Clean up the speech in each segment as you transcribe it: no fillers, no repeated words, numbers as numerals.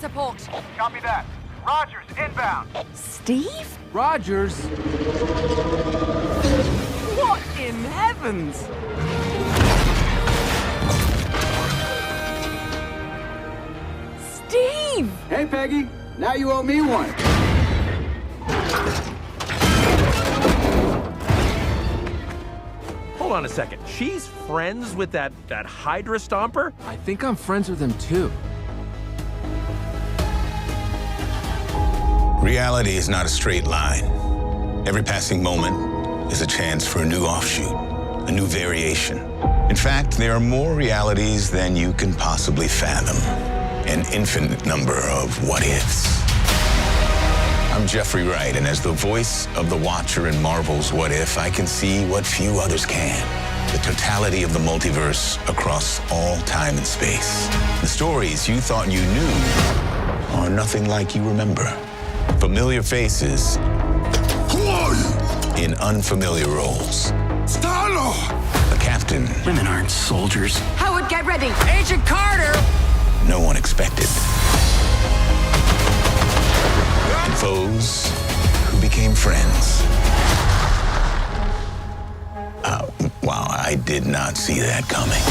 support. Copy that. Rogers, inbound. Steve? Rogers? What in heavens? Steve! Hey, Peggy. Now you owe me one. Hold on a second. She's friends with that Hydra Stomper? I think I'm friends with him, too. Reality is not a straight line. Every passing moment is a chance for a new offshoot, a new variation. In fact, there are more realities than you can possibly fathom. An infinite number of what-ifs. I'm Jeffrey Wright, and as the voice of the Watcher in Marvel's What If, I can see what few others can. The totality of the multiverse across all time and space. The stories you thought you knew are nothing like you remember. Familiar faces. Who are you? In unfamiliar roles. Star-Lord! A captain Women aren't soldiers. Howard, get ready! Agent Carter! no one expected. And foes who became friends. Wow, I did not see that coming.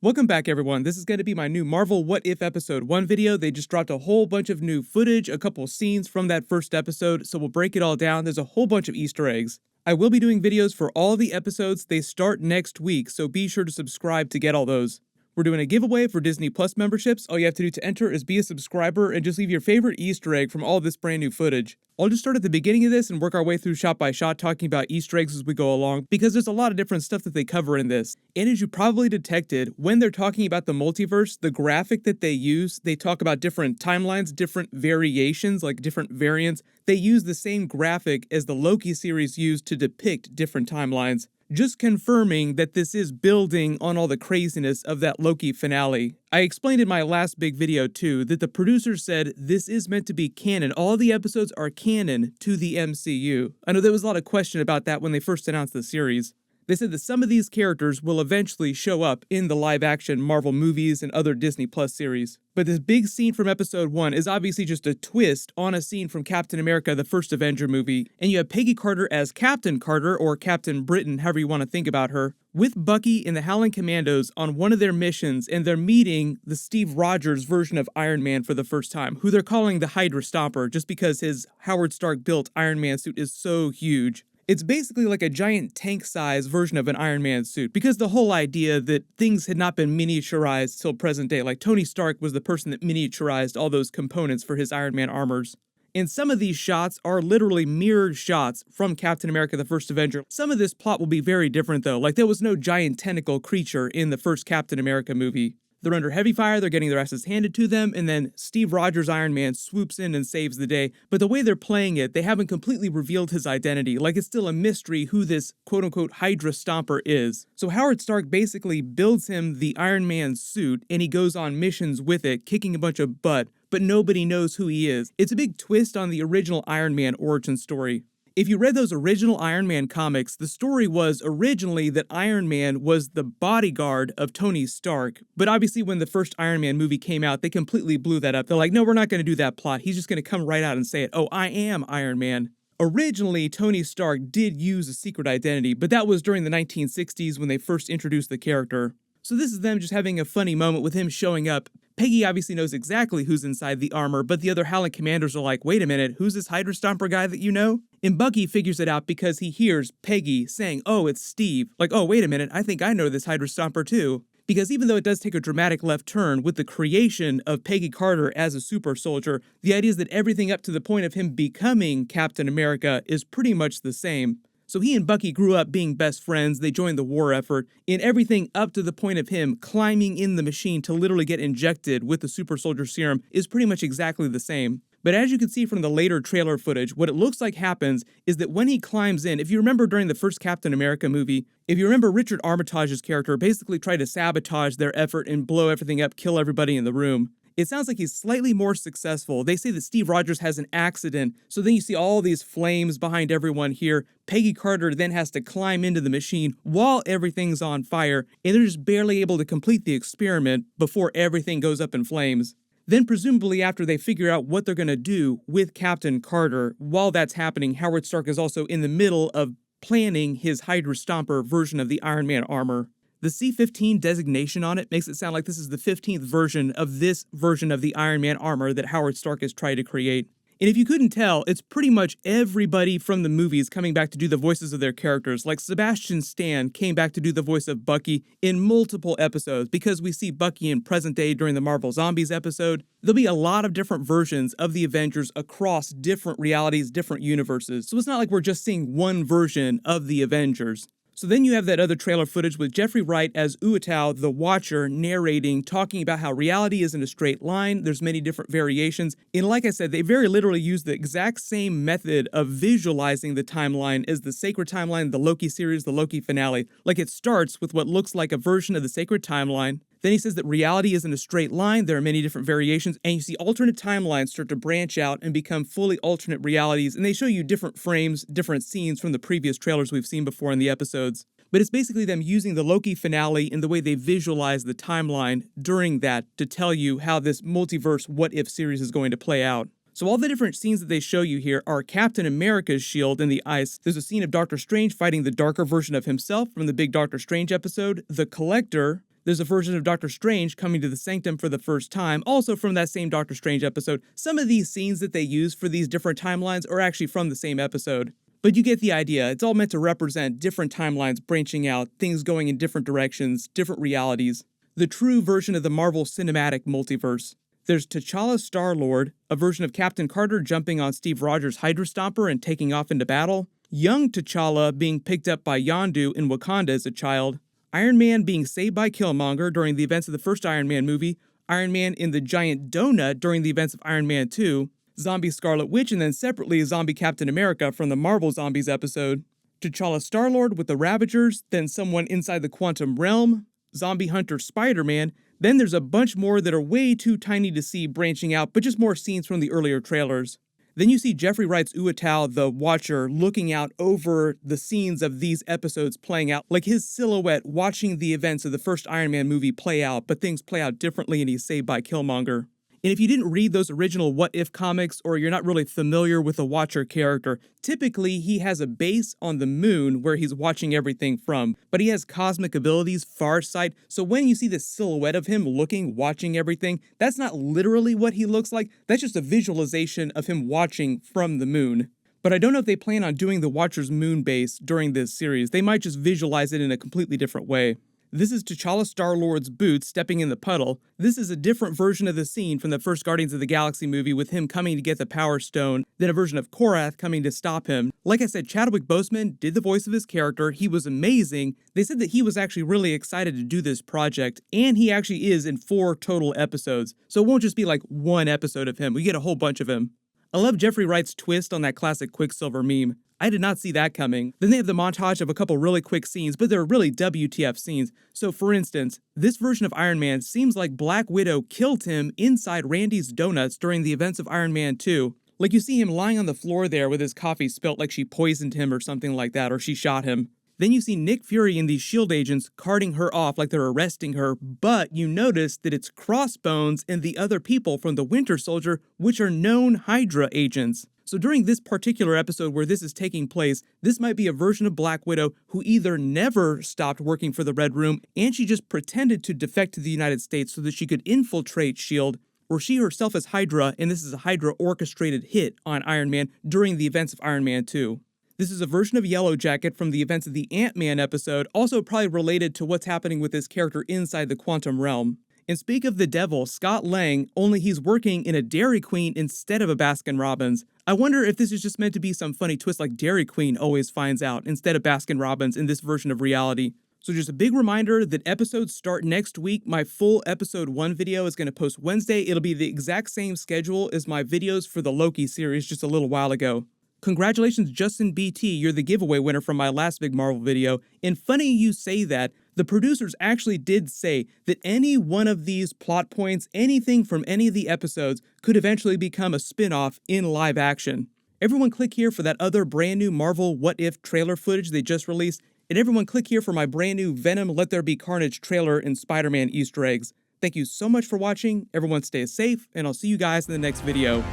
Welcome back, everyone. This is going to be my new Marvel What If Episode 1 video. They just dropped a whole bunch of new footage, a couple scenes from that first episode, so we'll break it all down. There's a whole bunch of Easter eggs. I will be doing videos for all the episodes. They start next week, so be sure to subscribe to get all those. We're doing a giveaway for Disney Plus memberships. All you have to do to enter is be a subscriber and just leave your favorite Easter egg from all this brand new footage. I'll just start at the beginning of this and work our way through shot by shot talking about Easter eggs as we go along, because there's a lot of different stuff that they cover in this. And as you probably detected, when they're talking about the multiverse, the graphic that they use, they talk about different timelines, different variations, like different variants. They use the same graphic as the Loki series used to depict different timelines. Just confirming that this is building on all the craziness of that Loki finale. I explained in my last big video too that the producers said this is meant to be canon. All the episodes are canon to the MCU. I know there was a lot of question about that when they first announced the series. They said that some of these characters will eventually show up in the live-action Marvel movies and other Disney Plus series. But this big scene from Episode 1 is obviously just a twist on a scene from Captain America, the first Avenger movie, and you have Peggy Carter as Captain Carter, or Captain Britain, however you want to think about her, with Bucky and the Howling Commandos on one of their missions, and they're meeting the Steve Rogers version of Iron Man for the first time, who they're calling the Hydra Stomper, just because his Howard Stark-built Iron Man suit is so huge. It's basically like a giant tank-sized version of an Iron Man suit, because the whole idea that things had not been miniaturized till present day, like Tony Stark was the person that miniaturized all those components for his Iron Man armors. And some of these shots are literally mirrored shots from Captain America the First Avenger. Some of this plot will be very different though, like there was no giant tentacle creature in the first Captain America movie. They're under heavy fire, they're getting their asses handed to them, and then Steve Rogers' Iron Man swoops in and saves the day. But the way they're playing it, they haven't completely revealed his identity. Like it's still a mystery who this quote-unquote Hydra Stomper is. So Howard Stark basically builds him the Iron Man suit, and he goes on missions with it, kicking a bunch of butt, but nobody knows who he is. It's a big twist on the original Iron Man origin story. If you read those original Iron Man comics, the story was originally that Iron Man was the bodyguard of Tony Stark. But obviously when the first Iron Man movie came out, they completely blew that up. They're like, no, we're not going to do that plot. He's just going to come right out and say it. Oh, I am Iron Man. Originally, Tony Stark did use a secret identity, but that was during the 1960s when they first introduced the character. So this is them just having a funny moment with him showing up. Peggy obviously knows exactly who's inside the armor, but the other Howling Commanders are like, wait a minute, who's this Hydra Stomper guy that you know? And Bucky figures it out because he hears Peggy saying, oh, it's Steve. Like, oh, wait a minute, I think I know this Hydra Stomper too. Because even though it does take a dramatic left turn with the creation of Peggy Carter as a super soldier, the idea is that everything up to the point of him becoming Captain America is pretty much the same. So he and Bucky grew up being best friends, they joined the war effort, and everything up to the point of him climbing in the machine to literally get injected with the super soldier serum is pretty much exactly the same. But as you can see from the later trailer footage, what it looks like happens is that when he climbs in, if you remember during the first Captain America movie, if you remember Richard Armitage's character basically tried to sabotage their effort and blow everything up, kill everybody in the room. it sounds like he's slightly more successful. They say that Steve Rogers has an accident, so then you see all these flames behind everyone here. Peggy Carter then has to climb into the machine while everything's on fire, and they're just barely able to complete the experiment before everything goes up in flames. Then presumably after they figure out what they're going to do with Captain Carter, while that's happening, Howard Stark is also in the middle of planning his Hydra Stomper version of the Iron Man armor. The C-15 designation on it makes it sound like this is the 15th version of this version of the Iron Man armor that Howard Stark has tried to create. And if you couldn't tell, it's pretty much everybody from the movies coming back to do the voices of their characters. Like Sebastian Stan came back to do the voice of Bucky in multiple episodes because we see Bucky in present day during the Marvel Zombies episode. There'll be a lot of different versions of the Avengers across different realities, different universes. So it's not like we're just seeing one version of the Avengers. So then you have that other trailer footage with Jeffrey Wright as Uatao, the Watcher, narrating, talking about how reality isn't a straight line, there's many different variations. And like I said, they very literally use the exact same method of visualizing the timeline as the Sacred Timeline, the Loki series, the Loki finale. Like it starts with what looks like a version of the Sacred Timeline. Then he says that reality isn't a straight line, there are many different variations, and you see alternate timelines start to branch out and become fully alternate realities, and they show you different frames, different scenes from the previous trailers we've seen before in the episodes. But it's basically them using the Loki finale and the way they visualize the timeline during that to tell you how this multiverse what-if series is going to play out. So all the different scenes that they show you here are Captain America's shield in the ice. There's a scene of Doctor Strange fighting the darker version of himself from the big Doctor Strange episode. The Collector. There's a version of Doctor Strange coming to the Sanctum for the first time, also from that same Doctor Strange episode. Some of these scenes that they use for these different timelines are actually from the same episode. But you get the idea. It's all meant to represent different timelines branching out, things going in different directions, different realities. The true version of the Marvel Cinematic Multiverse. There's T'Challa Star-Lord, a version of Captain Carter jumping on Steve Rogers' Hydra Stomper and taking off into battle. Young T'Challa being picked up by Yondu in Wakanda as a child. Iron Man being saved by Killmonger during the events of the first Iron Man movie, Iron Man in the giant donut during the events of Iron Man 2, Zombie Scarlet Witch, and then separately Zombie Captain America from the Marvel Zombies episode, T'Challa Star-Lord with the Ravagers, then someone inside the Quantum Realm, Zombie Hunter Spider-Man, then there's a bunch more that are way too tiny to see branching out, but just more scenes from the earlier trailers. Then you see Jeffrey Wright's Uatao, the Watcher, looking out over the scenes of these episodes playing out, like his silhouette watching the events of the first Iron Man movie play out, but things play out differently and he's saved by Killmonger. And if you didn't read those original What If comics, or you're not really familiar with the Watcher character, typically he has a base on the moon where he's watching everything from, but he has cosmic abilities, farsight, so when you see the silhouette of him looking, watching everything, that's not literally what he looks like, that's just a visualization of him watching from the moon. But I don't know if they plan on doing the Watcher's moon base during this series. They might just visualize it in a completely different way. This is T'Challa Star-Lord's boots stepping in the puddle. This is a different version of the scene from the first Guardians of the Galaxy movie with him coming to get the Power Stone, then a version of Korath coming to stop him. Like I said, Chadwick Boseman did the voice of his character. He was amazing. They said that he was actually really excited to do this project, and he actually is in 4 total episodes. So it won't just be like one episode of him. We get a whole bunch of him. I love Jeffrey Wright's twist on that classic Quicksilver meme. I did not see that coming. Then they have the montage of a couple really quick scenes, but they're really WTF scenes. So for instance, this version of Iron Man seems like Black Widow killed him inside Randy's Donuts during the events of Iron Man 2. Like you see him lying on the floor there with his coffee spilt like she poisoned him or something like that, or she shot him. Then you see Nick Fury and these S.H.I.E.L.D. agents carting her off like they're arresting her, but you notice that it's Crossbones and the other people from the Winter Soldier, which are known Hydra agents. So during this particular episode where this is taking place, this might be a version of Black Widow who either never stopped working for the Red Room and she just pretended to defect to the United States so that she could infiltrate S.H.I.E.L.D., or she herself is Hydra and this is a Hydra orchestrated hit on Iron Man during the events of Iron Man 2. This is a version of Yellow Jacket from the events of the Ant-Man episode, also probably related to what's happening with this character inside the Quantum Realm. And speak of the devil, Scott Lang, only he's working in a Dairy Queen instead of a Baskin-Robbins. I wonder if this is just meant to be some funny twist like Dairy Queen always finds out instead of Baskin-Robbins in this version of reality. So just a big reminder that episodes start next week. My full episode 1 video is going to post Wednesday. It'll be the exact same schedule as my videos for the Loki series just a little while ago. Congratulations, Justin BT, you're the giveaway winner from my last big Marvel video. And funny you say that, The producers actually did say that any one of these plot points, anything from any of the episodes, could eventually become a spin-off in live action. Everyone click here for that other brand new Marvel What If trailer footage they just released, and everyone click here for my brand new Venom Let There Be Carnage trailer and Spider-Man Easter eggs. Thank you so much for watching, everyone stay safe, and I'll see you guys in the next video.